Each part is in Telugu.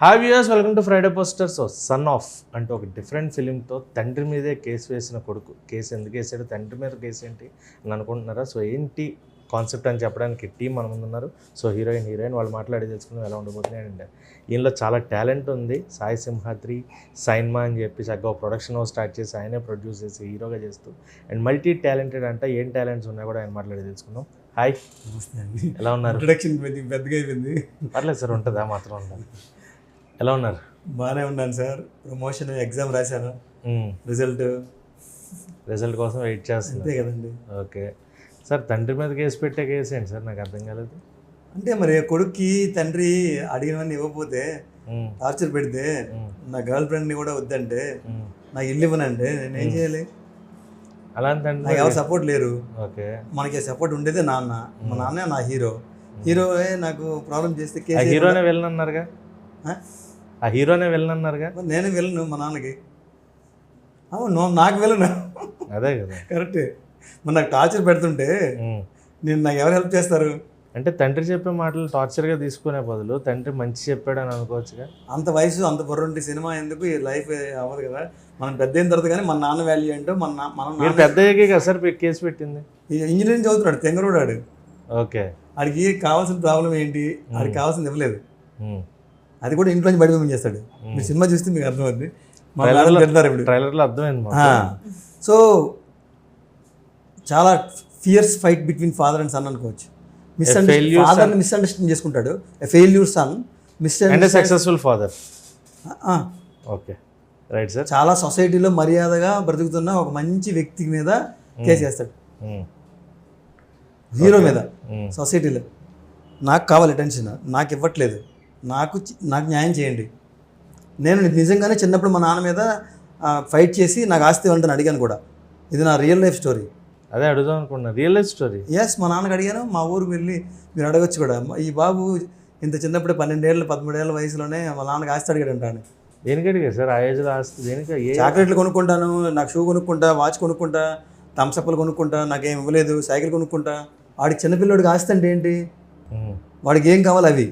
Hi viewers, welcome to Friday poster. So son of అంటే ఒక డిఫరెంట్ ఫిలింతో తండ్రి మీదే కేసు వేసిన కొడుకు. కేసు ఎందుకు వేసాడు, తండ్రి మీద కేసు ఏంటి అని అనుకుంటున్నారా? సో ఏంటి కాన్సెప్ట్ అని చెప్పడానికి టీం మన ముందు ఉన్నారు. సో హీరోయిన్ వాళ్ళు మాట్లాడి తెలుసుకుని ఎలా ఉండబోతున్నాయి. అండ్ ఈయనలో చాలా టాలెంట్ ఉంది. సాయి సింహాద్రి సైన్మా అని చెప్పి చక్కగా ప్రొడక్షన్ హౌస్ స్టార్ట్ చేసి ఆయనే ప్రొడ్యూస్ చేసి హీరోగా చేస్తూ అండ్ మల్టీ టాలెంటెడ్ అంటే ఏం టాలెంట్స్ ఉన్నాయో కూడా ఆయన మాట్లాడి తెలుసుకుందాం. హాయ్, ఎలా ఉన్నారు? ఇంట్రడక్షన్ పెద్దగా అయిపోయింది. పర్లేదు సార్, ఉంటుందా మాత్రం ఉండాలి. ఎలా ఉన్నారు? బాగానే ఉన్నాను సార్. ప్రమోషన్ ఎగ్జామ్ రాశాను, రిజల్ట్ కోసం వెయిట్ చేస్తుంది. అంతే కదండి. ఓకే సార్, తండ్రి మీద కేసు పెట్టే కేసు ఏంటి సార్? నాకు అర్థం కాలేదు. అంటే మరి కొడుక్కి తండ్రి అడిగినవన్నీ ఇవ్వకపోతే టార్చర్ పెడితే నా గర్ల్ ఫ్రెండ్ని కూడా వద్దంటే నాకు ఇల్లు ఇవ్వనంటే నేను ఏం చేయాలి? అలాంటి నాకు ఎవరు సపోర్ట్ లేరు. ఓకే, మనకి సపోర్ట్ ఉండేదే నాన్న. మా నాన్నే నా హీరో. నాకు ప్రాబ్లం చేస్తే హీరోనే వెళ్ళనన్నారుగా. ఆ హీరోనే వెళ్ళనన్నారుగా. నేను వెళ్ళను మా నాన్నకి. అవును, నాకు వెళ్ళను. అదే కదా, కరెక్టే. మరి నాకు టార్చర్ పెడుతుంటే నాకు ఎవరు హెల్ప్ చేస్తారు? అంటే తండ్రి చెప్పే మాటలు టార్చర్గా తీసుకునే బదులు తండ్రి మంచి చెప్పాడు అని అనుకోవచ్చుగా. అంత వయసు అంత బుర్రంటి సినిమా ఎందుకు? ఈ లైఫ్ అవ్వదు కదా. మనం పెద్ద అయిన తర్వాత కానీ మన నాన్న వాల్యూ ఏంటో మనం పెద్ద అయ్యాకే కదా సార్ కేసు పెట్టింది. ఇంజనీరింగ్ చదువుతున్నాడు, తెంగరోడాడు. ఓకే, ఆడికి కావాల్సిన ప్రాబ్లం ఏంటి? ఆడికి కావాల్సింది ఇవ్వలేదు. అది కూడా ఇంట్లో నుంచి బయట చేస్తాడు. మీరు సినిమా చూస్తే మీకు అర్థమవుతుంది. ట్రైలర్లో అర్థమైంది. సో చాలా fierce fight between father and son అనుకోవచ్చు. ఫాదర్ని మిస్అండర్స్టాండ్ చేసుకుంటాడు. Failure son successful father. Okay, right sir. చాలా సొసైటీలో మర్యాదగా బ్రతుకుతున్న ఒక మంచి వ్యక్తి మీద కేసు చేస్తాడు, హీరో మీద. సొసైటీలో నాకు కావాలి అటెన్షన్, నాకు ఇవ్వట్లేదు, నాకు న్యాయం చేయండి. నేను నిజంగానే చిన్నప్పుడు మా నాన్న మీద ఫైట్ చేసి నాకు ఆస్తి ఇవ్వాలని అడిగాను కూడా. ఇది నా రియల్ లైఫ్ స్టోరీ. అదే అడుగుదాం అనుకున్నా, రియల్ లైఫ్ స్టోరీ. ఎస్, మా నాన్నకి అడిగాను. మా ఊరికి వెళ్ళి మీరు అడగచ్చు కూడా. ఈ బాబు ఇంత చిన్నప్పుడు 12 ఏళ్ళు 13 ఏళ్ళ వయసులోనే మా నాన్నకి ఆస్తి అడిగాడంటాను. దేనికి అడిగారు సార్ ఆ ఏజ్లో ఆస్తి? దేనికి? చాక్లెట్లు కొనుక్కుంటాను, నాకు షూ కొనుక్కుంటా, వాచ్ కొనుక్కుంటా, థమ్స్అప్లు కొనుక్కుంటా, నాకేం ఇవ్వలేదు, సైకిల్ కొనుక్కుంటా. వాడికి చిన్నపిల్లడికి ఆస్తి అంటే ఏంటి? వాడికి ఏం కావాలి అవి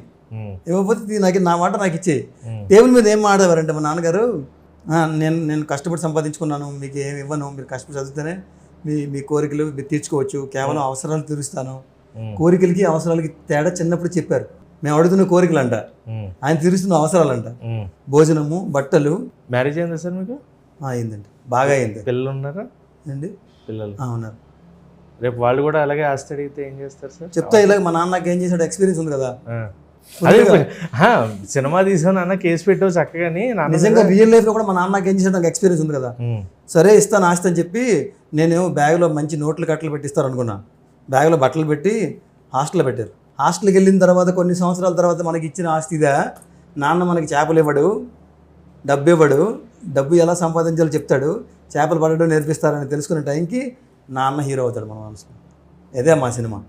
ఇవ్వకపోతే నా మాట నాకు ఇచ్చేయి. టేబుల్ మీద ఏం మాట్లాడారంటే మా నాన్నగారు, నేను కష్టపడి సంపాదించుకున్నాను, మీకు ఏమి ఇవ్వను, మీరు కష్టపడి చదివితేనే మీ కోరికలు మీరు తీర్చుకోవచ్చు, కేవలం అవసరాలు తీరుస్తాను. కోరికలకి అవసరాలకి తేడా చిన్నప్పుడు చెప్పారు. మేము అడుగుతున్న కోరికలు అంట, ఆయన తీరుస్తున్న అవసరాలంట. భోజనము, బట్టలు. మ్యారేజ్ అయిందా సార్ మీకు? అయిందండి, బాగా అయింది. పిల్లలు ఉన్నారా అండి? పిల్లలు ఉన్నారు. రేపు వాళ్ళు కూడా అలాగే ఆస్తి అడిగితే ఏం చేస్తారు సార్? చెప్తా, ఇలాగ మా నాన్న నాకు ఏం చేశాడు ఎక్స్పీరియన్స్ ఉంది కదా. అదే సినిమా తీసాను అన్న, కేసు పెట్టావు చక్కగాని. నిజంగా రియల్ లైఫ్లో కూడా మా నాన్న నాకు ఏం చేశాడు నాకు ఎక్స్పీరియన్స్ ఉంది కదా. సరే ఇస్తాను ఆస్తి అని చెప్పి నేను బ్యాగ్లో మంచి నోట్లు కట్టలు పెట్టిస్తారు అనుకున్నా. బ్యాగ్లో బట్టలు పెట్టి హాస్టల్లో పెట్టారు. హాస్టల్కి వెళ్ళిన తర్వాత కొన్ని సంవత్సరాల తర్వాత మనకి ఇచ్చిన ఆస్తి ఇదా? నాన్న మనకి చేపలు ఇవ్వడు, డబ్బు ఇవ్వడు, డబ్బు ఎలా సంపాదించాలో చెప్తాడు, చేపలు పడడం నేర్పిస్తారని తెలుసుకునే టైంకి నాన్న హీరో అవుతాడు మన మనసులో. ఇదే మా సినిమా.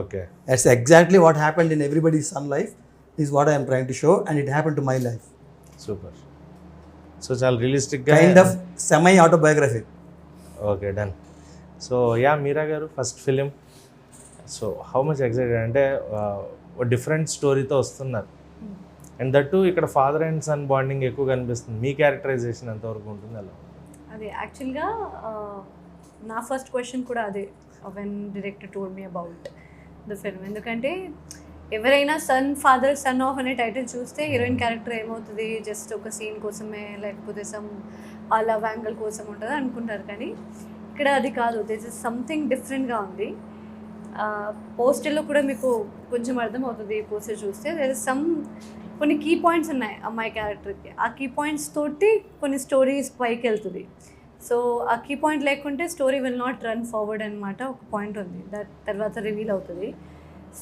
Okay, it's exactly what happened in everybody's son life is what I'm trying to show and it happened to my life. Super. So చాలా రియలిస్టిక్గా, kind of semi autobiography. Okay, done. So Meera garu first film. So how much excited అంటే డిఫరెంట్ స్టోరీతో వస్తున్నారు. అండ్ దట్టు ఇక్కడ ఫాదర్ అండ్ సన్ బాండింగ్ ఎక్కువ కనిపిస్తుంది. మీ క్యారెక్టరైజేషన్ ఎంతవరకు ఉంటుంది? అలా అదే యాక్చువల్గా నా ఫస్ట్ క్వశ్చన్ కూడా అదే when director told me about the film. ఎందుకంటే ఎవరైనా ఫాదర్ సన్ ఆఫ్ అనే టైటిల్ చూస్తే హీరోయిన్ క్యారెక్టర్ ఏమవుతుంది, జస్ట్ ఒక సీన్ కోసమే లేకపోతే సమ్ ఆ లవ్ యాంగిల్ కోసం ఉంటుంది అనుకుంటారు. కానీ ఇక్కడ అది కాదు. దిస్ ఇస్ సంథింగ్ డిఫరెంట్గా ఉంది. పోస్టర్లో కూడా మీకు కొంచెం అర్థమవుతుంది. పోస్టర్ చూస్తే దేర్ ఇస్ కొన్ని కీ పాయింట్స్ ఉన్నాయి అమ్మాయి క్యారెక్టర్కి. ఆ కీ పాయింట్స్ తోటి కొన్ని స్టోరీస్ పైకి వెళ్తుంది. సో ఆ కీ పాయింట్ లేకుంటే story will not run forward అనమాట. ఒక పాయింట్ ఉంది, దట్ తర్వాత రివీల్ అవుతుంది.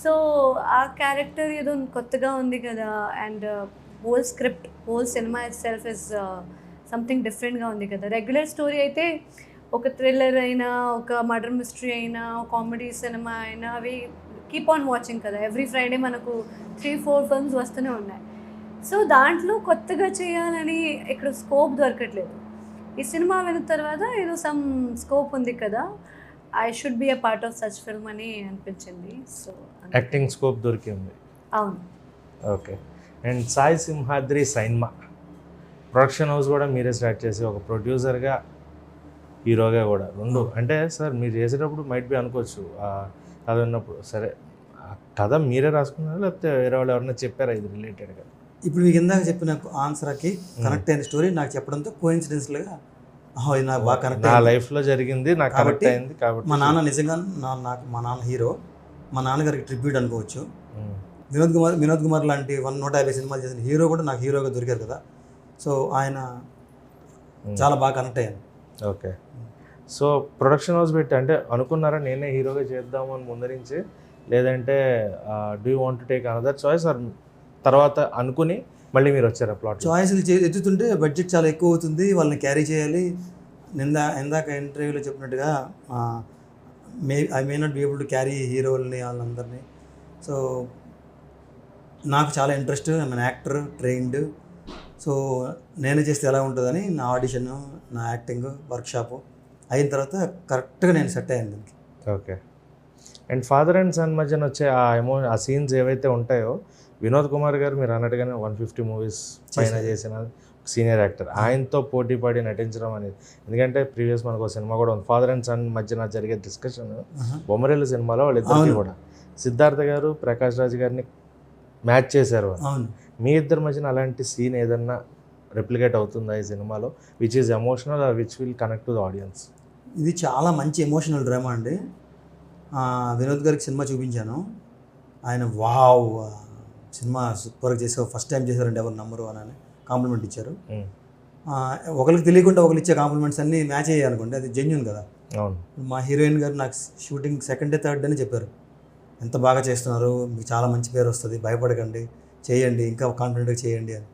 సో ఆ క్యారెక్టర్ ఏదో కొత్తగా ఉంది కదా. And whole script, whole cinema it self is something డిఫరెంట్గా ఉంది కదా. రెగ్యులర్ స్టోరీ అయితే ఒక థ్రిల్లర్ అయినా, ఒక మర్డర్ మిస్టరీ అయినా, కామెడీ సినిమా అయినా, అవి కీప్ ఆన్ వాచింగ్ కదా. ఎవ్రీ ఫ్రైడే మనకు 3-4 ఫిల్మ్స్ వస్తూనే ఉన్నాయి. సో దాంట్లో కొత్తగా చేయాలని ఇక్కడ స్కోప్ దొరకట్లేదు. ఈ సినిమా విన్న తర్వాత ఏదో సమ్ స్కోప్ ఉంది కదా, I should be a part of such film అని అనిపించింది. సో యాక్టింగ్ స్కోప్ దొరికింది. అవును. Okay. And Sai Simhadri cinema production house కూడా మీరే స్టార్ట్ చేసి ఒక ప్రొడ్యూసర్గా హీరోగా కూడా రెండు. అంటే సార్ మీరు చేసేటప్పుడు మైట్ బి అనుకోవచ్చు కథ ఉన్నప్పుడు సరే ఆ కథ మీరే రాసుకున్నారా లేకపోతే వేరే వాళ్ళు ఎవరైనా చెప్పారా ఇది రిలేటెడ్గా? ఇప్పుడు మీకు ఇందాక చెప్పిన ఆన్సర్కి కనెక్ట్ అయిన స్టోరీ నాకు చెప్పడంతో కోఇన్సిడెన్స్గా ఇది నాకు బాగా కనెక్ట్ నా లైఫ్లో జరిగింది, నాకు కనెక్ట్ అయింది కాబట్టి. మా నాన్న నిజంగా నాకు మా నాన్న హీరో, మా నాన్నగారికి ట్రిబ్యూట్ అనుకోవచ్చు. వినోద్ కుమార్ లాంటి 150 సినిమాలు చేసిన హీరో కూడా నాకు హీరోగా దొరికారు కదా. సో ఆయన చాలా బాగా కనెక్ట్ అయ్యాను. ఓకే. సో ప్రొడక్షన్ హౌస్ పెట్టి అంటే అనుకున్నారా నేనే హీరోగా చేద్దాము అని ముందరించి, లేదంటే do you want to take another choice or తర్వాత అనుకుని మళ్ళీ మీరు వచ్చారా ప్లాట్? చాయిస్లు ఎత్తుతుంటే బడ్జెట్ చాలా ఎక్కువ అవుతుంది, వాళ్ళని క్యారీ చేయాలి. ఇందాక ఇంటర్వ్యూలో చెప్పినట్టుగా I may not be able to carry హీరోల్ని వాళ్ళందరినీ. సో నాకు చాలా interest, I'm actor trained. So నేను చేస్తే ఎలా ఉంటుందని నా ఆడిషన్, నా యాక్టింగ్ వర్క్షాపు అయిన తర్వాత కరెక్ట్గా నేను సెట్ అయ్యాను దానికి. Okay. And father and son మధ్యన వచ్చే ఆ సీన్స్ ఏవైతే ఉంటాయో, వినోద్ కుమార్ గారు మీరు అన్నట్టుగానే 150 మూవీస్ పైన చేసిన సీనియర్ యాక్టర్, ఆయనతో పోటీ పడి నటించడం అనేది. ఎందుకంటే ప్రీవియస్ మనకు ఒక సినిమా కూడా ఉంది, ఫాదర్ అండ్ సన్ మధ్యన జరిగే డిస్కషన్ బొమ్మరిల్లు సినిమాలో వాళ్ళిద్దరికి కూడా సిద్ధార్థ గారు ప్రకాష్ రాజ్ గారిని మ్యాచ్ చేశారు. అవును. మీ ఇద్దరి మధ్యన అలాంటి సీన్ ఏదన్నా రెప్లికేట్ అవుతుందా ఈ సినిమాలో, which is emotional are which will connect to the audience? ఇది చాలా మంచి ఎమోషనల్ డ్రామా అండి. వినోద్ గారికి సినిమా చూపించాను, ఆయన వావ్ సినిమా సూపర్గా చేసావు, ఫస్ట్ టైం చేశారండి ఎవరు నమ్మరు అని కాంప్లిమెంట్ ఇచ్చారు. ఒకరికి తెలియకుండా ఒకరు ఇచ్చే కాంప్లిమెంట్స్ అన్నీ మ్యాచ్ అయ్యాయి అనుకోండి, అది జెన్యూన్ కదా. అవును. మా హీరోయిన్ గారు నాకు షూటింగ్ సెకండ్ డే థర్డ్ అని చెప్పారు, ఎంత బాగా చేస్తున్నారు, మీకు చాలా మంచి పేరు వస్తుంది, భయపడకండి, చేయండి, ఇంకా కాన్ఫిడెంట్గా చేయండి అని.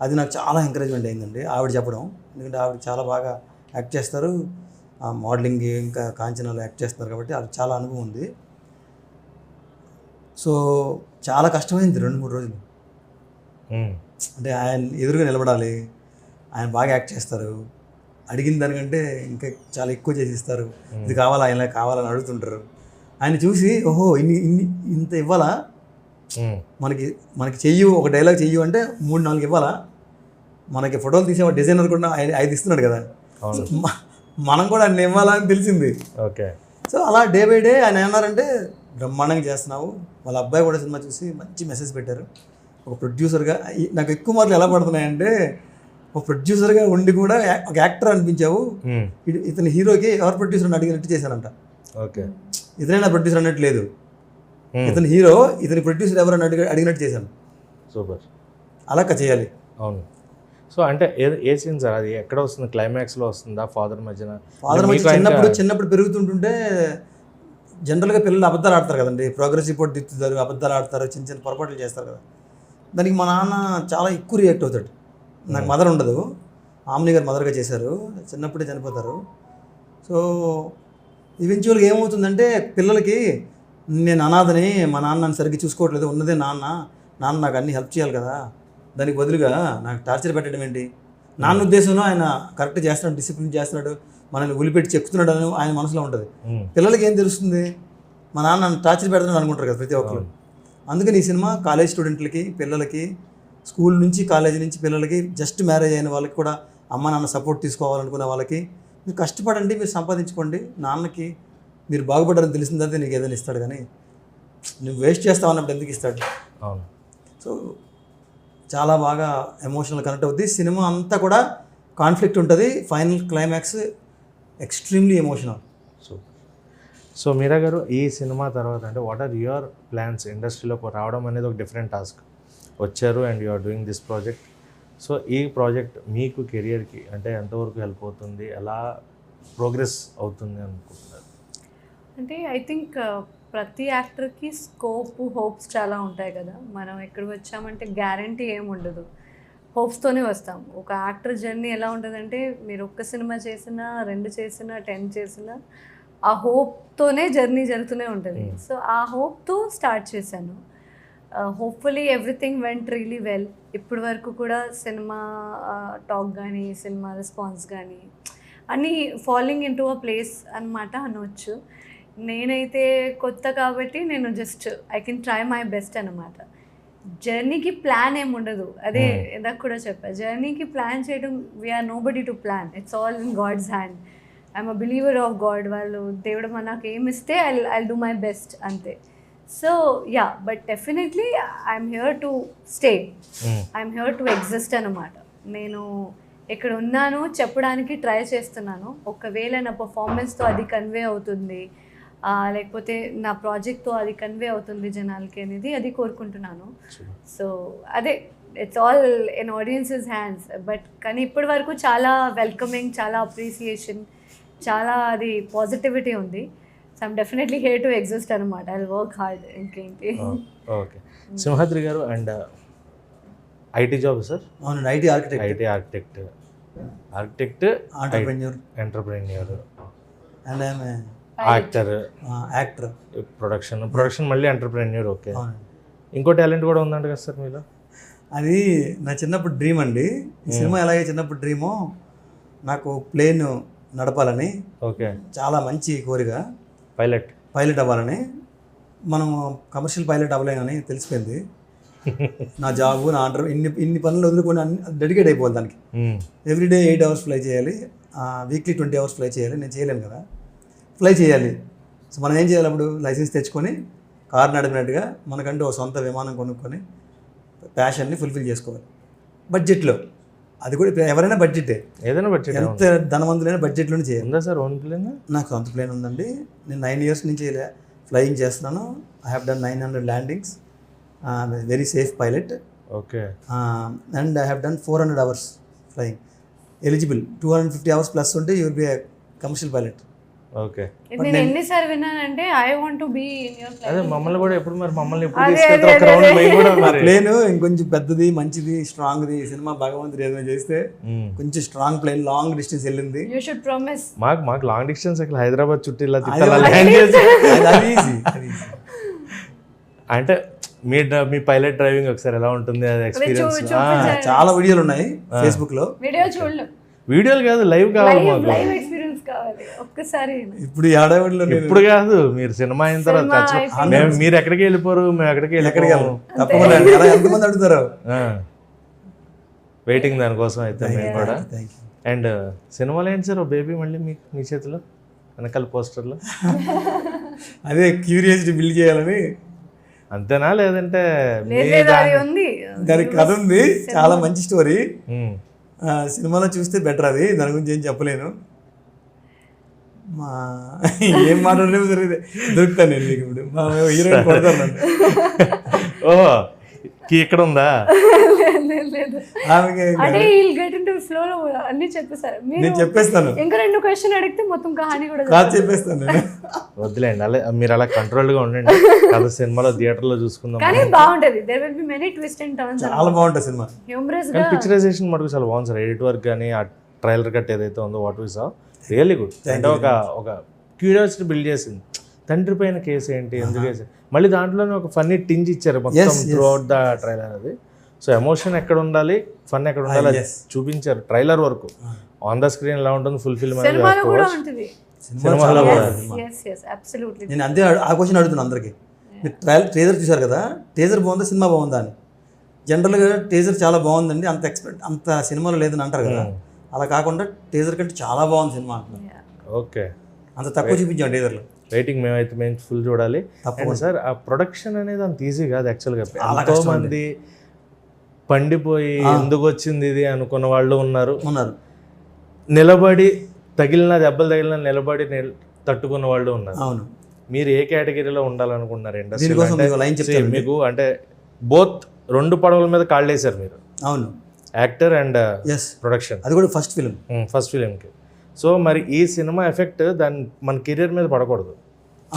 అది నాకు చాలా ఎంకరేజ్మెంట్ అయిందండి ఆవిడ చెప్పడం. ఎందుకంటే ఆవిడ చాలా బాగా యాక్ట్ చేస్తారు, మోడలింగ్ ఇంకా కాంచనాలో యాక్ట్ చేస్తున్నారు కాబట్టి అది చాలా అనుభవం ఉంది. సో చాలా కష్టమైంది 2-3 రోజులు. అంటే ఆయన ఎదురుగా నిలబడాలి, ఆయన బాగా యాక్ట్ చేస్తారు, అడిగిన దానికంటే ఇంకా చాలా ఎక్కువ చేసి ఇస్తారు, ఇది కావాలా ఆయన కావాలని అడుగుతుంటారు. ఆయన చూసి ఓహో ఇంత ఇవ్వాలా, మనకి చెయ్యు ఒక డైలాగ్ చెయ్యు అంటే 3-4 ఇవ్వాలా, మనకి ఫోటోలు తీసే డిజైనర్ కూడా 5 ఇస్తున్నాడు కదా, మనం కూడా ఆయన ఇవ్వాలా అని తెలిసింది. ఓకే. సో అలా డే బై డే ఆయన ఏమన్నారంటే బ్రహ్మాండంగా చేస్తున్నావు. వాళ్ళ అబ్బాయి కూడా సినిమా చూసి మంచి మెసేజ్ పెట్టారు. ఒక ప్రొడ్యూసర్గా నాకు ఎక్కువ మార్కులు ఎలా పడుతున్నాయంటే, ఒక ప్రొడ్యూసర్గా ఉండి కూడా ఒక యాక్టర్ అనిపించావు, ఇతని హీరోకి ఎవరు ప్రొడ్యూసర్ అడిగినట్టు చేశారంట. ఓకే. ఇతనైనా ప్రొడ్యూసర్ అన్నట్టు లేదు, ఇతని హీరో ఇతని ప్రొడ్యూసర్ ఎవరైనా అడిగినట్టు చేశాను. సూపర్. అలా చేయాలి. అవును. సో అంటే ఏ సీన్ సార్ అది ఎక్కడ వస్తుంది, క్లైమాక్స్లో వస్తుందా ఫాదర్ మధ్యన? ఫాదర్ మధ్య చిన్నప్పుడు పెరుగుతుంటుంటే జనరల్గా పిల్లలు అబద్ధాలు ఆడతారు కదండి, ప్రోగ్రెస్ రిపోర్ట్ దిద్దుతారు, అబద్ధాలు ఆడతారు, చిన్న చిన్న పొరపాట్లు చేస్తారు కదా. దానికి మా నాన్న చాలా ఎక్కువ రియాక్ట్ అవుతాడు. నాకు మదర్ ఉండదు, ఆమ్ని గారు మదర్గా చేశారు, చిన్నప్పుడే చనిపోతారు. సో ఈవెన్చువల్గా ఏమవుతుందంటే పిల్లలకి నేను అనాథని, మా నాన్న నన్ను సరిగ్గా చూసుకోవట్లేదు, ఉన్నదే నాన్న నాకు అన్నీ హెల్ప్ చేయాలి కదా, దానికి బదులుగా నాకు టార్చర్ పెట్టడం ఏంటి, నాన్న ఉద్దేశంలో ఆయన కరెక్ట్ చేస్తున్నాడు, డిసిప్లిన్ చేస్తున్నాడు, మనల్ని ఉలిపెట్టి చెక్కుతున్నాడు అని ఆయన మనసులో ఉంటుంది. పిల్లలకి ఏం తెలుస్తుంది, మా నాన్న నన్ను టార్చర్ పెడుతున్నాడు అనుకుంటారు కదా ప్రతి ఒక్కరు. అందుకని ఈ సినిమా కాలేజ్ స్టూడెంట్లకి, పిల్లలకి, స్కూల్ నుంచి కాలేజీ నుంచి పిల్లలకి, జస్ట్ మ్యారేజ్ అయిన వాళ్ళకి కూడా అమ్మ నాన్న సపోర్ట్ తీసుకోవాలనుకునే వాళ్ళకి, మీరు కష్టపడండి, మీరు సంపాదించుకోండి, నాన్నకి మీరు బాగుపడ్డారని తెలిసిన తర్వాత నీకు ఏదైనా ఇస్తాడు, కానీ నువ్వు వేస్ట్ చేస్తావు అన్నప్పుడు ఎందుకు ఇస్తాడు. అవును. సో చాలా బాగా ఎమోషనల్ కనెక్ట్ అవుతుంది. సినిమా అంతా కూడా కాన్ఫ్లిక్ట్ ఉంటుంది, final climax extremely emotional. So Meera garu ఈ సినిమా తర్వాత అంటే వాట్ ఆర్ యువర్ ప్లాన్స్? ఇండస్ట్రీలోకి రావడం అనేది ఒక డిఫరెంట్ టాస్క్, వచ్చారు and you are doing this project. So ఈ ప్రాజెక్ట్ మీకు కెరియర్కి అంటే ఎంతవరకు హెల్ప్ అవుతుంది, ఎలా ప్రోగ్రెస్ అవుతుంది అనుకుంటున్నారు? అంటే ఐ థింక్ ప్రతి యాక్టర్కి స్కోప్, హోప్స్ చాలా ఉంటాయి కదా. మనం ఎక్కడికి వచ్చామంటే గ్యారంటీ ఏమి ఉండదు, హోప్స్తోనే వస్తాం. ఒక యాక్టర్ జర్నీ ఎలా ఉంటుందంటే, మీరు ఒక్క సినిమా చేసినా, 2 చేసినా, 10 చేసినా, ఆ హోప్తోనే జర్నీ జరుగుతూనే ఉంటుంది. సో ఆ హోప్తో స్టార్ట్ చేశాను. Hopefully everything went really well. ఇప్పటి వరకు కూడా సినిమా టాక్ కానీ, సినిమా రెస్పాన్స్ కానీ అన్నీ following in to a place అనమాట అనవచ్చు. నేనైతే కొత్త కాబట్టి నేను just I can try my best అనమాట. జర్నీకి ప్లాన్ ఏమి ఉండదు. అదే ఇందాక కూడా చెప్పా, జర్నీకి ప్లాన్ చేయడం we're nobody to plan, it's all in God's hand. I'm a believer of God. వాళ్ళు దేవుడు నాకు ఏమి ఇస్తే ఐ డూ మై బెస్ట్ అంతే. So yeah, but definitely I'm here to stay, I'm here to exist అనమాట. నేను ఇక్కడ ఉన్నాను చెప్పడానికి ట్రై చేస్తున్నాను. ఒకవేళ నా పర్ఫార్మెన్స్తో అది కన్వే అవుతుంది, లేకపోతే నా ప్రాజెక్ట్తో అది కన్వే అవుతుంది జనాలకి అనేది అది కోరుకుంటున్నాను. సో అదే, it's all in audiences hands. But కానీ ఇప్పటి వరకు చాలా వెల్కమింగ్, చాలా అప్రిసియేషన్, చాలా అది పాజిటివిటీ ఉంది. So I'm definitely here to exist అనమాట. I will work hard. ఇంకేంటి. Okay, Simhadri garu and IT job sir? అవునండి, IT architect entrepreneur and actor production మళ్ళీ ఎంటర్ప్రెన్యూర్. ఓకే, ఇంకో టాలెంట్ కూడా ఉందంట కదా సార్ మీలో? అది నా చిన్నప్పుడు డ్రీమ్ అండి. ఈ సినిమా ఎలాగే చిన్నప్పుడు డ్రీమో, నాకు ప్లేన్ నడపాలని. ఓకే, చాలా మంచి కోరిక, పైలట్ అవ్వాలని. మనం కమర్షియల్ పైలట్ అవ్వలేమని తెలిసిపోయింది. నా జాబు, నా ఆర్డర్, ఇన్ని పనులు వదులుకొని డెడికేట్ అయిపోవాలి దానికి. ఎవ్రీడే 8 hours ఫ్లై చేయాలి, వీక్లీ 20 hours ఫ్లై చేయాలి. నేను చేయలేను కదా, ఫ్లై చేయాలి. సో మనం ఏం చేయాలి అప్పుడు? లైసెన్స్ తెచ్చుకొని కారు నడిపినట్టుగా మనకంటూ ఒక సొంత విమానం కొనుక్కొని ప్యాషన్ని ఫుల్ఫిల్ చేసుకోవాలి బడ్జెట్లో. అది కూడా ఎవరైనా బడ్జెటే, ఏదైనా బడ్జెట్, ఎంత ధనవంతులైనా బడ్జెట్లోనే చేయాలి. ఉందా సార్ ఓన్ ప్లేన్? నాకు సొంత ప్లేన్ ఉందండి. నేను 9 years నుంచి ఫ్లయింగ్ చేస్తున్నాను. I have done 900 landings. Very safe pilot. Okay, and I have done 400 hours flying. Eligible 250 hours plus ఉంటే you will be commercial pilot. Okay, నేను ఎన్నిసార్లు విన్నానంటే I want to be in your plane. అదే మమ్మల్ని కూడా ఎప్పుడు మరి మమ్మల్ని ఎప్పుడు తీసుకెళ్తారు ఒక రౌండ్ మేము కూడా? మరి ప్లేన్ ఇంకొంచెం పెద్దది, మంచిది, స్ట్రాంగ్ది. సినిమా భగవంతుడు ఏదైనా చేస్తే కొంచెం స్ట్రాంగ్ ప్లేన్ లాంగ్ డిస్టెన్స్ వెళ్ళింది. You should promise. మాకు లాంగ్ డిస్టెన్స్ అక్కడ హైదరాబాద్ చుట్టూ ఇలా తిట్టాలా ల్యాండ్ చేసి అంటే మీ పైలట్ డ్రైవింగ్ ఒకసారి ఎలా ఉంటుంది అది ఎక్స్పీరియన్స్? చాలా వీడియోలు ఉన్నాయి ఫేస్బుక్ లో. వీడియోలు కాదు, లైవ్ కావాలి మాకు. లైవ్ ఎక్స్పీరియన్స్ కావాలి ఒక్కసారి. ఇప్పుడు ఏడాదిలో ఇప్పుడు కాదు, మీరు సినిమా అయిన తర్వాత మీరు ఎక్కడికి వెళ్ళిపోరు, మేము ఎక్కడికి వెళ్ళము. తప్పకుండా ఎంతమంది అడుగుతారు, వెయిటింగ్ దానికోసం అయితే మేము కూడా. అండ్ సినిమాలో ఏంటి సార్ బేబీ మళ్ళీ మీ చేతిలో వెనకాల పోస్టర్లో? అదే క్యూరియాసిటీ బిల్డ్ చేయాలని. అంతేనా? లేదంటే దానికి కథ ఉంది, చాలా మంచి స్టోరీ. సినిమాలో చూస్తే బెటర్. అది దాని గురించి ఏం చెప్పలేను. ఏం మాట్లాడలేము దొరుకుతాను నేను మీకు ఇప్పుడు. మా హీరోయిన్ కొడతాను నన్ను. ఓహో, ఇక్కడ ఉందా? నేను చెప్పేస్తాను. ఇంకా 2 questions అడిగితే మొత్తం కహాని కూడా చెప్పేస్తాను నేను. వద్దులేండి, అలా మీరు అలా కంట్రోల్ గా ఉండండి. కథ సినిమాలో థియేటర్ లో చూసుకుందాం. కానీ బాగుంటది. There will be many twist and turns. చాలా బాగుంటుంది సినిమా. హ్యూమరస్ గా పిక్చరైజేషన్ మటుకు చాలా బాగుంది సార్. ఎడిట్ వర్క్ కానీ ఆ ట్రైలర్ కట్ ఏదైతే ఉందో what we saw really good. అంటే ఒక క్యూరియాసిటీ బిల్డ్ చేసింది. తండ్రి పైన కేసు ఏంటి, ఎందుకు కేసు, మళ్ళీ దాంట్లోనే ఒక ఫన్నీ టింజ్ ఇచ్చారు మొత్తం త్రూ అవుట్ ద ట్రైలర్. అది సో ఎమోషన్ ఎక్కడ ఉండాలి, ఫన్ ఎక్కడ ఉండాలి అది చూపించారు ట్రైలర్ వరకు. ఆన్ ద స్క్రీన్ ఎలా ఉంటుంది ఫుల్ఫిల్మెంట్. నేను అంతే ఆ క్వశ్చన్ అడుగుతున్నాను అందరికి. మీరు ట్రేజర్ చూసారు కదా, ట్రేజర్ బాగుందా సినిమా బాగుందా అని. జనరల్గా ట్రేజర్ చాలా బాగుందండి, అంత సినిమాలో లేదని అంటారు కదా. అలా కాకుండా ట్రేజర్ కంటే చాలా బాగుంది సినిమా అంటున్నారు. ఓకే, అంత తక్కువ చూపించాం ట్రేజర్లో. వెయిటింగ్ మేము ఫుల్ చూడాలి. సార్ ఆ ప్రొడక్షన్ అనేది అంత ఈజీ కాదు యాక్చువల్గా. ఎంతో మంది పండిపోయి ఎందుకు వచ్చింది ఇది అనుకున్న వాళ్ళు ఉన్నారు. నిలబడి దెబ్బలు తగిలిన నిలబడి తట్టుకున్న వాళ్ళు ఉన్నారు. అవును, మీరు ఏ కేటగిరీలో ఉండాలనుకుంటున్నారు ఇండస్ట్రీ? మీకు అంటే బోత్ 2 పడవల మీద కాళ్ళు వేశారు మీరు. అవును, యాక్టర్ అండ్ ప్రొడక్షన్. అది కూడా ఫస్ట్ ఫిలింకి. సో మరి ఈ సినిమా ఎఫెక్ట్ దాని మన కెరియర్ మీద పడకూడదు.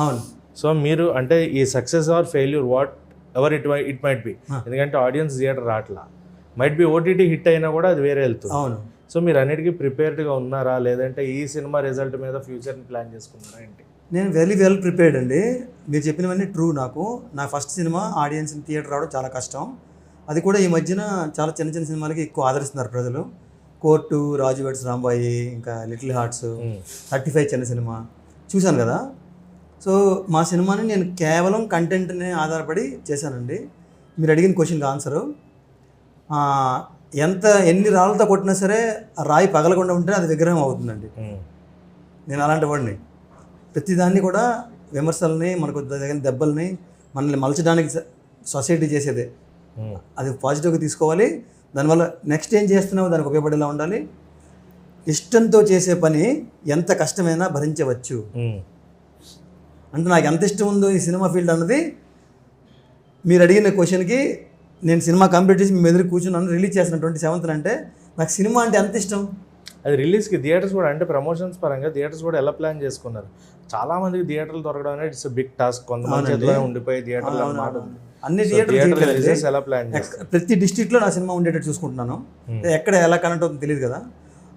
అవును. సో మీరు అంటే ఈ success or failure what ever it might be, ఎందుకంటే ఆడియన్స్ థియేటర్ రావట్లా, మైట్ బి ఓటీటీ హిట్ అయినా కూడా అది వేరే వెళ్తుంది. అవును. సో మీరు అన్నిటికీ ప్రిపేర్డ్గా ఉన్నారా, లేదంటే ఈ సినిమా రిజల్ట్ మీద ఫ్యూచర్ని ప్లాన్ చేసుకున్నారా ఏంటి? నేను వెల్ ప్రిపేర్డ్ అండి. మీరు చెప్పినవన్నీ ట్రూ. నా ఫస్ట్ సినిమా ఆడియన్స్ థియేటర్ రావడం చాలా కష్టం. అది కూడా ఈ మధ్యన చాలా చిన్న సినిమాలకి ఎక్కువ ఆదరిస్తున్నారు ప్రజలు. కోర్టు, రాజు వెడ్స్ రాంబాయి, ఇంకా లిటిల్ హార్ట్స్, 35 చిన్న సినిమా చూశాను కదా. సో మా సినిమాని నేను కేవలం కంటెంట్ని ఆధారపడి చేశానండి. మీరు అడిగిన క్వశ్చన్కి ఆన్సరు ఎన్ని రాళ్ళతో కొట్టినా సరే ఆ రాయి పగలకుండా ఉంటే అది విగ్రహం అవుతుందండి. నేను అలాంటి వాడిని. ప్రతిదాన్ని కూడా విమర్శల్ని, మనకు తగిన దెబ్బల్ని మనల్ని మలచడానికి సొసైటీ చేసేదే. అది పాజిటివ్గా తీసుకోవాలి. దానివల్ల నెక్స్ట్ ఏం చేస్తున్నావో దానికి ఉపయోగపడేలా ఉండాలి. ఇష్టంతో చేసే పని ఎంత కష్టమైనా భరించవచ్చు. అంటే నాకు ఎంత ఇష్టం ఉందో ఈ సినిమా ఫీల్డ్ అన్నది మీరు అడిగిన క్వశ్చన్కి నేను సినిమా కంప్లీట్ చేసి మీ ఎదురు కూర్చున్నాను, రిలీజ్ చేసిన 27th అంటే నాకు సినిమా అంటే ఎంత ఇష్టం. అది రిలీజ్కి థియేటర్స్ కూడా అంటే ప్రమోషన్స్ పరంగా థియేటర్స్ కూడా ఎలా ప్లాన్ చేసుకున్నారు? చాలా మందికి థియేటర్లు దొరకడం అనేది ఇట్స్ బిగ్ టాస్క్. కొంతమంది చేతిలోనే ఉండిపోయి థియేటర్లు మాట అన్ని థియేటర్లు ఎలా ప్లాన్ చేస్తారు? ప్రతి డిస్ట్రిక్ట్లో నా సినిమా ఉండేటట్టు చూసుకుంటున్నాను. ఎక్కడ ఎలా కనెక్ట్ అవుతుందో తెలియదు కదా.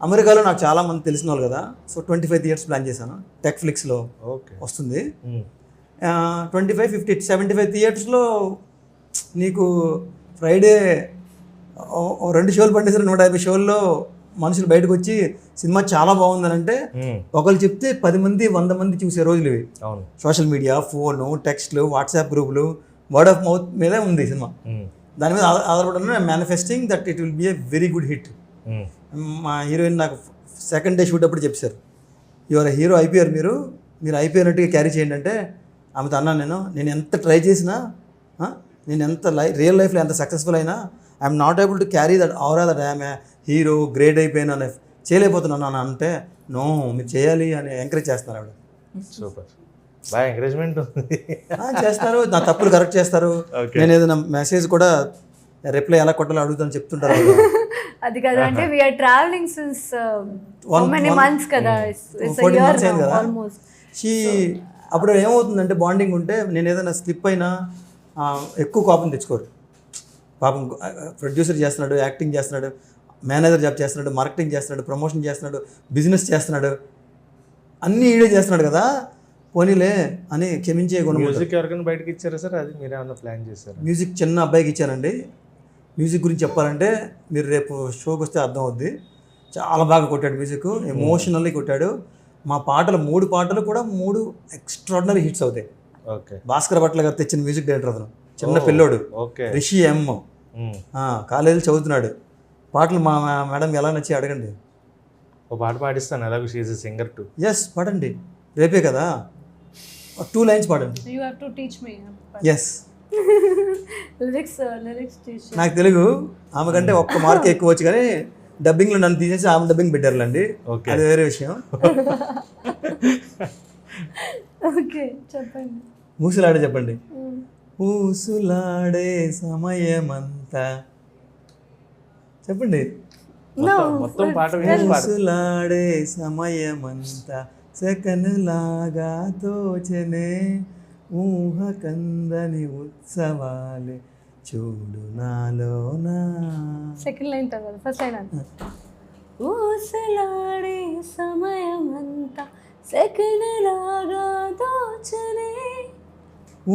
అమెరికాలో నాకు చాలా మంది తెలిసిన వాళ్ళు కదా. సో 25 థియేటర్స్ ప్లాన్ చేశాను. టెక్ఫ్లిక్స్లో వస్తుంది. 25, 50, 75 థియేటర్స్లో నీకు ఫ్రైడే 2 షోలు పండేసారు. 150 షోల్లో మనుషులు బయటకు వచ్చి సినిమా చాలా బాగుందని అంటే ఒకళ్ళు చెప్తే 10 మంది 100 మంది చూసే రోజులు ఇవి. సోషల్ మీడియా, ఫోను, టెక్స్ట్లు, వాట్సాప్ గ్రూపులు, వర్డ్ ఆఫ్ మౌత్ మీదే ఉంది సినిమా. దాని మీద ఆధారపడి manifesting that it will be a very good hit. మా హీరోయిన్ నాకు సెకండ్ డే షూట్ అప్పుడు చెప్పారు, యువర్ హీరో అయిపోయారు, మీరు అయిపోయినట్టుగా క్యారీ చేయండి అంటే ఆమెతో అన్నాను, నేను ఎంత ట్రై చేసినా, నేను ఎంత రియల్ లైఫ్లో ఎంత సక్సెస్ఫుల్ అయినా I'm not able to carry that aura that I'm hero great అయిపోయినా అని చేయలేకపోతున్నాను అని అంటే, నో మీరు చేయాలి అని ఎంకరేజ్ చేస్తున్నారు ఆవిడ. సూపర్, బాగా ఎంకరేజ్మెంట్ చేస్తారు. నా తప్పులు కరెక్ట్ చేస్తారు. నేను ఏదైనా మెసేజ్ కూడా రిప్లై ఎలా కొట్టాలో అడుగుతాను చెప్తుంటారు. అది కదా, అంటే we are travelling since how many months కదా, 14 months అయింది కదా ఆల్మోస్ట్. అప్పుడు ఏమవుతుందంటే బాండింగ్ ఉంటే నేను ఏదైనా స్లిప్ అయినా ఎక్కువ కోపం తెచ్చుకోరు. పాపం ప్రొడ్యూసర్ చేస్తున్నాడు, యాక్టింగ్ చేస్తున్నాడు, మేనేజర్ జాబ్ చేస్తున్నాడు, మార్కెటింగ్ చేస్తున్నాడు, ప్రమోషన్ చేస్తున్నాడు, బిజినెస్ చేస్తున్నాడు, అన్నీ ఈడే చేస్తున్నాడు కదా, పోనీలే అని క్షమించే గుణం. మ్యూజిక్ ఎవరికైనా బయటకి ఇచ్చారా సార్? అది మీరు ఏమన్నా ప్లాన్ చేశారు? మ్యూజిక్ చిన్న అబ్బాయికి ఇచ్చానండి. మ్యూజిక్ గురించి చెప్పాలంటే మీరు రేపు షోకి వస్తే అర్థం అవుద్ది. చాలా బాగా కొట్టాడు మ్యూజిక్, ఎమోషనల్లీ కొట్టాడు. మా పాటలు 3 పాటలు కూడా 3 ఎక్స్ట్రాడినరీ హిట్స్ అవుతాయి. భాస్కర్ భట్ల గారు తెచ్చిన మ్యూజిక్ డైరెక్టర్ అతను, చిన్న పిల్లోడు, రిషి ఎం, కాలేజీలో చదువుతున్నాడు. పాటలు మా మేడం ఎలా నచ్చి అడగండి, ఒక పాట పాడిస్తాను. ఎలాగో she is a singer too. Yes, పాడండి, రేపే కదా, 2 lines పాడండి. You have to teach me. Yes, lyrics teach. నాకు తెలుగు ఆమె కంటే 1 మార్క్ ఎక్కువ వచ్చు, కానీ డబ్బింగ్లో నన్ను తీసేసి ఆమె డబ్బింగ్ పెట్టారులేండి, అది వేరే విషయం. ఓకే, చెప్పండి. ఊసులాడే చెప్పండి. ఊసులాడే సమయమంతా చెప్పండి. మొత్తం పాట ఊసులాడే సమయమంతా సెకనులాగా తోచనే, ఊహ కందని ఉత్సవాలే చూడు నాలోనా. సెకండ్ లైన్ తర్వాత ఫస్ట్ లైన్ అంత. ఊసలాడే సమయమంతా సెకనులాగా తోచనే,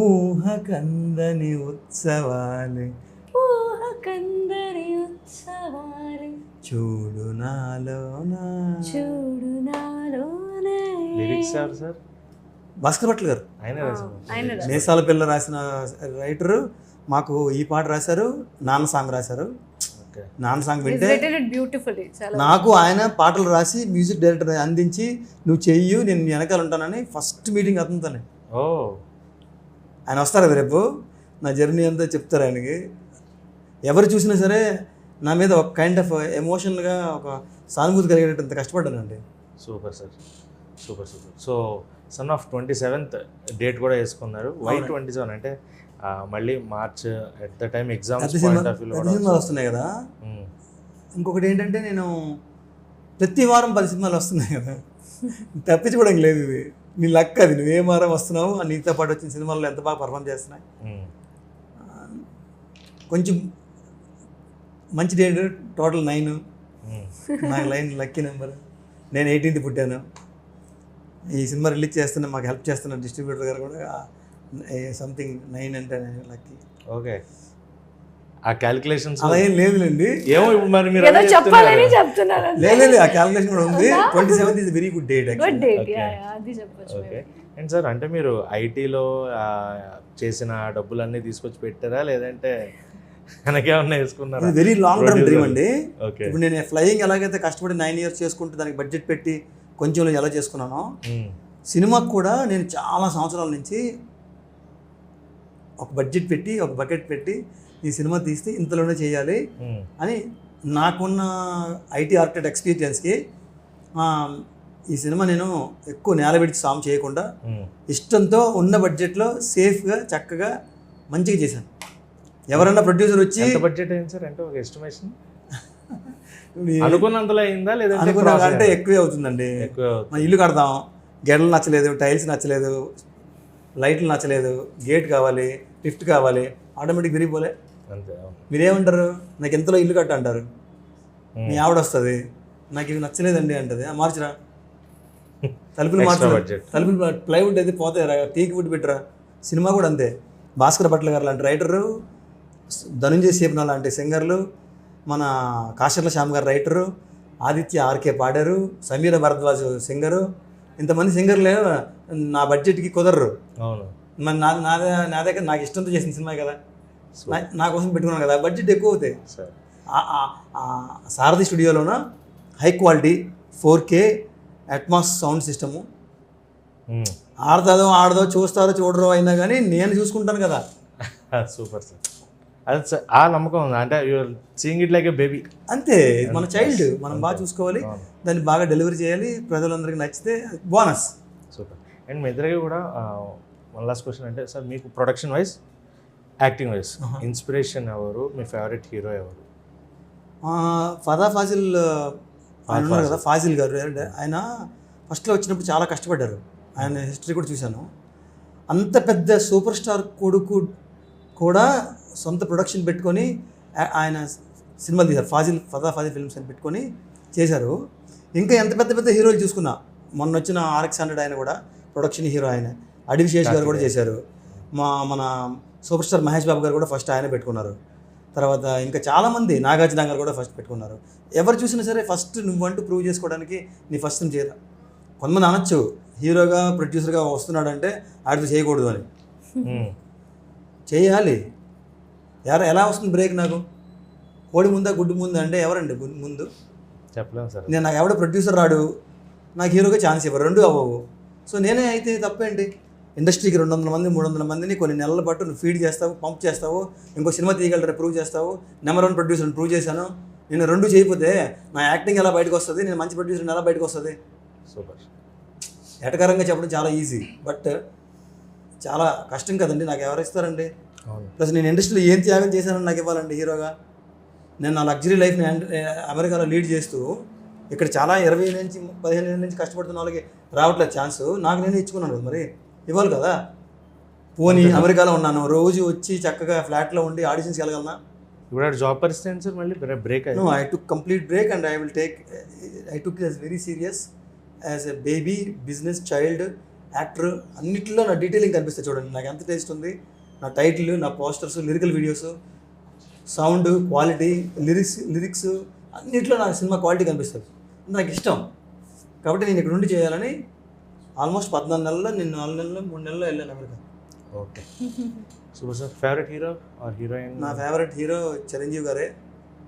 ఊహ కందని ఉత్సవాలే, ఊహ కందని ఉత్సవాలే చూడు నాలోనా. చూడు నాలోనే. లిరిక్స్ ఎవరు సార్? భాస్కర్ భట్ల గారు. ఆయన నేసాల పిల్ల రాసిన రైటరు. మాకు ఈ పాట రాశారు, నాన్న సాంగ్ రాశారు. నాన్న సాంగ్ వింటే నాకు ఆయన పాటలు రాసి మ్యూజిక్ డైరెక్టర్ అందించి, నువ్వు చెయ్యు నేను వెనకాల ఉంటానని ఫస్ట్ మీటింగ్ అతనితోనే. ఆయన వస్తారు కదా రేపు, నా జర్నీ అంతా చెప్తారు ఆయనకి. ఎవరు చూసినా సరే నా మీద ఒక కైండ్ ఆఫ్ ఎమోషనల్గా ఒక సానుభూతి కలిగేటంత కష్టపడ్డానండి. Super sir, super super. So son of 27th date కూడా వేసుకున్నారు. వై 27 అంటే మళ్ళీ March at the time exams సినిమాలు వస్తున్నాయి కదా. ఇంకొకటి ఏంటంటే నేను ప్రతి వారం 10 సినిమాలు వస్తున్నాయి కదా, తప్పించుకోవడానికి లేదు. ఇది నీ లక్, అది నువ్వు ఏ వారం వస్తున్నావు, నీతో పాటు వచ్చిన సినిమాల్లో ఎంత బాగా పర్ఫామ్ చేస్తున్నాయి. కొంచెం మంచి డేట్, టోటల్ 9 నాకు లైన్ లక్కీ నెంబర్. నేను 18th పుట్టాను. ఈ సినిమా రిలీజ్ చేస్తున్నా, మాకు హెల్ప్ చేస్తున్న డిస్ట్రిబ్యూటర్ గారు కూడా సంథింగ్ 9 అంటే లక్కీ. ఓకే, ఆ క్యాలిక్యులేషన్స్ అలా ఏం లేదులేండి. ఏమో ఇప్పుడు మరి మీరు చెప్పాలని చెప్తున్నారు. లేదు, ఆ క్యాలిక్యులేషన్ కూడా ఉంది. 27th is very good date. Good date, అది చెప్పొచ్చు. ఓకే, అండ్ సార్ అంటే మీరు ఐటీలో చేసిన డబ్బులన్నీ తీసుకొచ్చి పెట్టారా లేదంటే వెనకేమన్నా వేసుకున్నారా? ఇది వెరీ లాంగ్ టర్మ్ డ్రీమ్ అండి. ఓకే. ఇప్పుడు నేను ఫ్లయింగ్ ఎలాగైతే కష్టపడి 9 years చేసుకుంటూ దానికి బడ్జెట్ పెట్టి కొంచెం ఎలా చేసుకున్నానో, సినిమాకు కూడా నేను చాలా సంవత్సరాల నుంచి ఒక బడ్జెట్ పెట్టి ఒక బకెట్ పెట్టి ఈ సినిమా తీస్తే ఇంతలోనే చేయాలి అని నాకున్న ఐటీ ఆర్కిటెక్ట్ ఎక్స్పీరియన్స్కి ఈ సినిమా నేను ఎక్కువ నేలబెట్టి సాము చేయకుండా ఇష్టంతో ఉన్న బడ్జెట్లో సేఫ్గా చక్కగా మంచిగా చేశాను. ఎవరన్నా ప్రొడ్యూసర్ వచ్చి బడ్జెట్ అయింది సార్ అంటే ఒక ఎస్టిమేషన్ అనుకున్నంతలో అయిందా లేదంటే అనుకున్నా అంటే ఎక్కువే అవుతుందండి. మన ఇల్లు కడదాం, గెడలు నచ్చలేదు, టైల్స్ నచ్చలేదు, లైట్లు నచ్చలేదు, గేట్ కావాలి, లిఫ్ట్ కావాలి, ఆటోమేటిక్ విరిగిపోలే. అంతే. మీరేమంటారు? నాకు ఎంతలో ఇల్లు కట్ట అంటారు. మీ ఆవిడ వస్తుంది, నాకు ఇవి నచ్చలేదండి అంటది, మార్చరా, తలుపులు మార్చరా, తలుపులు ప్లైవుడ్ అయితే పోతే టీక్ వుడ్ పెట్టరా. సినిమా కూడా అంతే. భాస్కర్ భట్ల గారు లాంటి రైటరు, ధనుంజయ సేపన లాంటి సింగర్లు, మన కాశర్ల శ్యామ్ గారు రైటరు, ఆదిత్య ఆర్కే పాడారు, సమీర భరద్వాజ్ సింగరు, ఇంతమంది సింగర్లు నా బడ్జెట్కి కుదరరు. అవును. మరి నా దగ్గర నాకు ఇష్టంతో చేసిన సినిమా కదా, నా కోసం పెట్టుకున్నాను కదా, బడ్జెట్ ఎక్కువ అవుతాయి. సారథి స్టూడియోలోన high quality 4K Atmos sound system, ఆడదో చూస్తారో చూడరో అయినా కానీ నేను చూసుకుంటాను కదా. Super sir. అది ఆ నమ్మకం ఉంది. అంటే you're seeing it like a baby. అంతే, మన చైల్డ్ మనం బాగా చూసుకోవాలి, దాన్ని బాగా డెలివరీ చేయాలి, ప్రజలందరికీ నచ్చితే బోనస్. సూపర్. అండ్ మీ ఇద్దరికి కూడా వన్ లాస్ట్ క్వశ్చన్ అంటే సార్ మీకు production wise, acting wise inspiration ఎవరు, మీ ఫేవరెట్ హీరో ఎవరు? ఫదా ఫాజిల్ ఆయన ఉన్నారు కదా, ఫాజిల్ గారు. ఆయన ఫస్ట్లో వచ్చినప్పుడు చాలా కష్టపడ్డారు. ఆయన హిస్టరీ కూడా చూశాను. అంత పెద్ద సూపర్ స్టార్ కొడుకు కూడా సొంత ప్రొడక్షన్ పెట్టుకొని ఆయన సినిమాలు తీశారు. ఫదా ఫాజిల్ ఫిల్మ్స్ అని పెట్టుకొని చేశారు. ఇంకా ఎంత పెద్ద పెద్ద హీరోలు చూసుకున్నా, మొన్న వచ్చిన RX-100 ఆయన కూడా ప్రొడక్షన్ హీరో ఆయన. అడవి శేష్ గారు కూడా చేశారు. మన సూపర్ స్టార్ మహేష్ బాబు గారు కూడా ఫస్ట్ ఆయన పెట్టుకున్నారు. తర్వాత ఇంకా చాలామంది, నాగార్జున గారు కూడా ఫస్ట్ పెట్టుకున్నారు. ఎవరు చూసినా సరే ఫస్ట్ నువ్వంటూ ప్రూవ్ చేసుకోవడానికి నీ ఫస్ట్ చేయరా. కొంతమంది అనొచ్చు హీరోగా ప్రొడ్యూసర్గా వస్తున్నాడంటే ఆడితో చేయకూడదు అని. చేయాలి. ఎలా వస్తుంది బ్రేక్? నాకు కోడి ముందా గుడ్డు ముందా అంటే ఎవరండి ముందు చెప్పలేము సార్. నేను నాకు ఎవడో ప్రొడ్యూసర్ రాడు, నాకు హీరోగా ఛాన్స్ ఇవ్వరు, రెండు అవ్వవు. సో నేనే అయితే తప్పేంటి? ఇండస్ట్రీకి 200 మంది 300 మందిని కొన్ని నెలల పాటు నువ్వు ఫీడ్ చేస్తావు, పంప్ చేస్తావు, ఇంకో సినిమా తీయగలరా ప్రూవ్ చేస్తావు, నెంబర్ 1 ప్రొడ్యూసర్ని ప్రూవ్ చేశాను. నేను 2 చేయకపోతే నా యాక్టింగ్ ఎలా బయటకు వస్తుంది, నేను మంచి ప్రొడ్యూసర్ని ఎలా బయటకు వస్తుంది? సూపర్. ఎటకారంగా చెప్పడం చాలా ఈజీ, బట్ చాలా కష్టం కదండి. నాకు ఎవరు ఇస్తారండి? ప్లస్ నేను ఇండస్ట్రీలో ఏం త్యాగం చేశానని నాకు ఇవ్వాలండి హీరోగా. నేను నా లగ్జరీ లైఫ్ని అమెరికాలో లీడ్ చేస్తూ ఇక్కడ చాలా 20 నుంచి 15 ఏళ్ళ నుంచి కష్టపడుతున్న వాళ్ళకి రావట్లేదు ఛాన్స్. నాకు నేనే ఇచ్చుకున్నాను కదా, మరి ఇవ్వాలి కదా. పోనీ అమెరికాలో ఉన్నాను, రోజు వచ్చి చక్కగా ఫ్లాట్లో ఉండి ఆడిషన్స్కి వెళ్ళగలనా? ఇప్పుడు జాబ్ పరిస్థితి సార్ మళ్ళీ break no, I took complete break and I took it very serious as a baby, business, child, actor అన్నింటిలో నా డీటెయిలింగ్ కనిపిస్తుంది. చూడండి నాకు ఎంత టేస్ట్ ఉంది. నా టైటిల్, నా posters, lyrical videos, sound quality, lyrics అన్నింటిలో నా సినిమా క్వాలిటీ కనిపిస్తుంది. నాకు ఇష్టం కాబట్టి నేను ఇక్కడ నుండి చేయాలని ఆల్మోస్ట్ 14 నెలల్లో, నేను 4 నెలలు 3 నెలల్లో వెళ్ళాను America. Okay. Super sir. Favourite hero or heroine? నా ఫేవరెట్ హీరో చిరంజీవి గారే.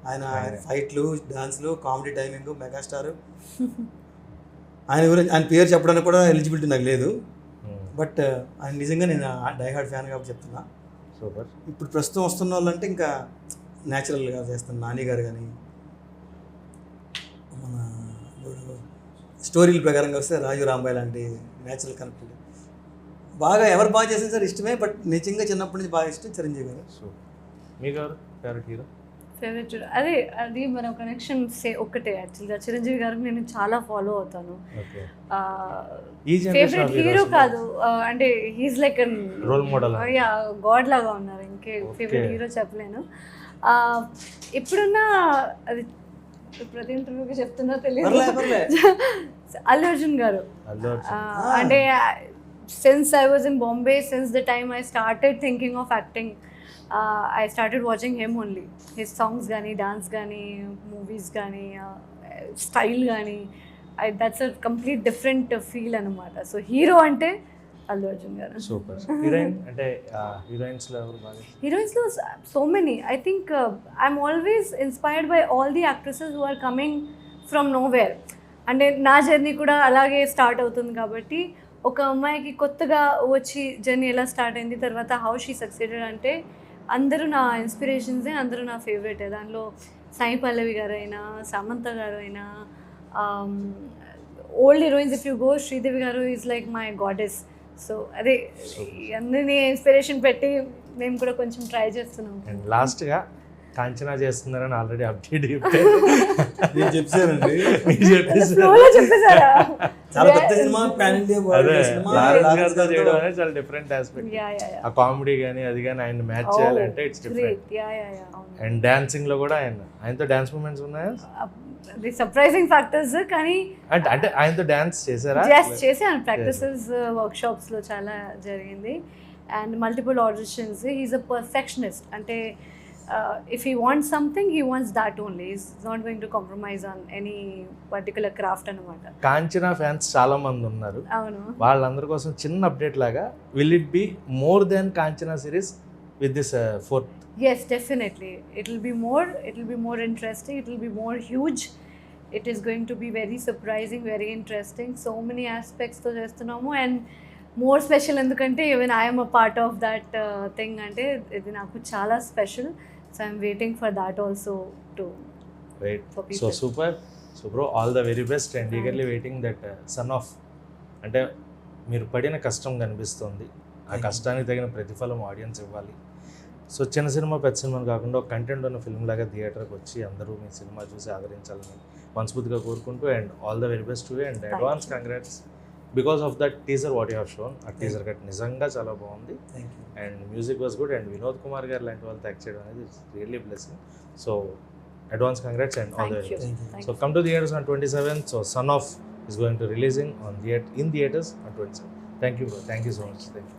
ఆయన ఫైట్లు, డాన్స్లు, కామెడీ టైమింగ్, మెగాస్టార్. ఆయన గురించి, ఆయన పేరు చెప్పడానికి కూడా ఎలిజిబిలిటీ నాకు లేదు, బట్ ఆయన నిజంగా నేను డైహార్డ్ ఫ్యాన్ కాబట్టి చెప్తున్నా. సూపర్. ఇప్పుడు ప్రస్తుతం వస్తున్న వాళ్ళంటే ఇంకా న్యాచురల్గా చేస్తాను. నాని గారు కానీ, మన స్టోరీల ప్రకారంగా వస్తే రాజు రాంబాయ్ లాంటి న్యాచురల్ కనెక్టెడ్. బాగా ఎవరు బాగా చేసిన సార్ ఇష్టమే, బట్ నిజంగా చిన్నప్పటి నుంచి బాగా ఇష్టం చిరంజీవి గారు. మీకు ఎవరు ఫేవరెట్ హీరో? ఫేవరెట్ అది మన కనెక్షన్ ఒక్కటే. యాక్చువల్గా చిరంజీవి గారికి నేను చాలా ఫాలో అవుతాను. ఫేవరెట్ హీరో కాదు, అంటే he's like role model, god లాగా ఉన్నారు. ఇంకే ఫేవరెట్ హీరో చెప్పలేను. ఇప్పుడున్న అది ప్రతి ఇంటర్వ్యూకి చెప్తున్నా తెలియదు, అల్లు అర్జున్ గారు. అంటే since I was in Bombay, since the time I started thinking of acting, I started watching him only. His songs gaani, dance gaani, movies gaani, style gaani, that's a complete different feel anamata. So hero ante Allu Arjun garu. Super. Heroine అంటే హీరోయిన్స్లో ఎవరు బాగా? హీరోయిన్స్లో so many. I think I'm always inspired by all the actresses who are coming from nowhere. అంటే నా జర్నీ కూడా అలాగే స్టార్ట్ అవుతుంది కాబట్టి ఒక అమ్మాయికి కొత్తగా వచ్చి జర్నీ ఎలా స్టార్ట్ అయింది, తర్వాత హౌ షీ సక్సెడెడ్ అంటే అందరూ నా ఇన్స్పిరేషన్సే, అందరూ నా ఫేవరెటే. దానిలో సాయి పల్లవి గారు అయినా, సమంత గారు అయినా, old heroines if you go, Sridevi garu is like my goddess. So అదే అందరినీ ఇన్స్పిరేషన్ పెట్టి మేము కూడా కొంచెం ట్రై చేస్తున్నాం. అండ్ లాస్ట్గా కాంచనా చేస్తున్నారని ఆల్రెడీ అప్డేట్ నేను చెప్పానండి. చెప్పేశారా? చాలా పెద్ద సినిమా, పాన్ ఇండియా సినిమా. గారితో చేయడం అనేది చాలా డిఫరెంట్ ఆస్పెక్ట్. ఆ కామెడీ కానీ అది కానీ ఆయన మ్యాచ్ చేయాలంటే ఇట్స్ డిఫరెంట్. అండ్ డాన్సింగ్ లో కూడా ఆయనతో డాన్స్ మూమెంట్స్ ఉన్నాయా? అది సర్ప్రైజింగ్ ఫ్యాక్టర్స్. కానీ అంటే ఆయనతో డాన్స్ చేశారా? చేశాను. ప్రాక్టీసెస్ వర్క్షాప్స్ లో చాలా జరిగింది and multiple auditions. He's a perfectionist. అంటే if he wants something, he wants that only. He's not going to compromise on any particular craft అన్నమాట. కాంచనా ఫ్యాన్స్ చాలా మంది ఉన్నారు. అవును. వాళ్ళందరి కోసం చిన్న అప్డేట్ లాగా, will it be more than Kanchana series with this fourth? Yes, definitely. It will be more interesting. It will be more huge. It is going to be very surprising, very interesting. So many aspects తో చేస్తున్నాము and more special ఎందుకంటే even I am a part of that thing. అంటే ఇది నాకు చాలా special. So I'm waiting for that also to Right. for people. So super. So bro, all the very best and eagerly waiting that son of. అంటే మీరు పడిన కష్టం కనిపిస్తుంది. ఆ కష్టానికి తగిన ప్రతిఫలం ఆడియన్స్ ఇవ్వాలి. సో చిన్న సినిమా పెద్ద సినిమాని కాకుండా ఒక కంటెంట్ ఉన్న ఫిల్మ్ లాగా థియేటర్కి వచ్చి అందరూ మీ సినిమా చూసి ఆదరించాలని మనస్ఫూర్తిగా కోరుకుంటూ and all the very best to you and advance congrats because of that teaser what you have shown. ఆ టీజర్ కట్ నిజంగా చాలా బాగుంది and music was good and Vinod Kumar గారు లాంటి వాళ్ళతో యాక్ట్ చేయడం అనేది it's really blessing. So advance congrats and all the very best. So come to theaters on 27th. So Son of is going to releasing in theaters on 27th. Thank you bro. Thank you so much. Thank you.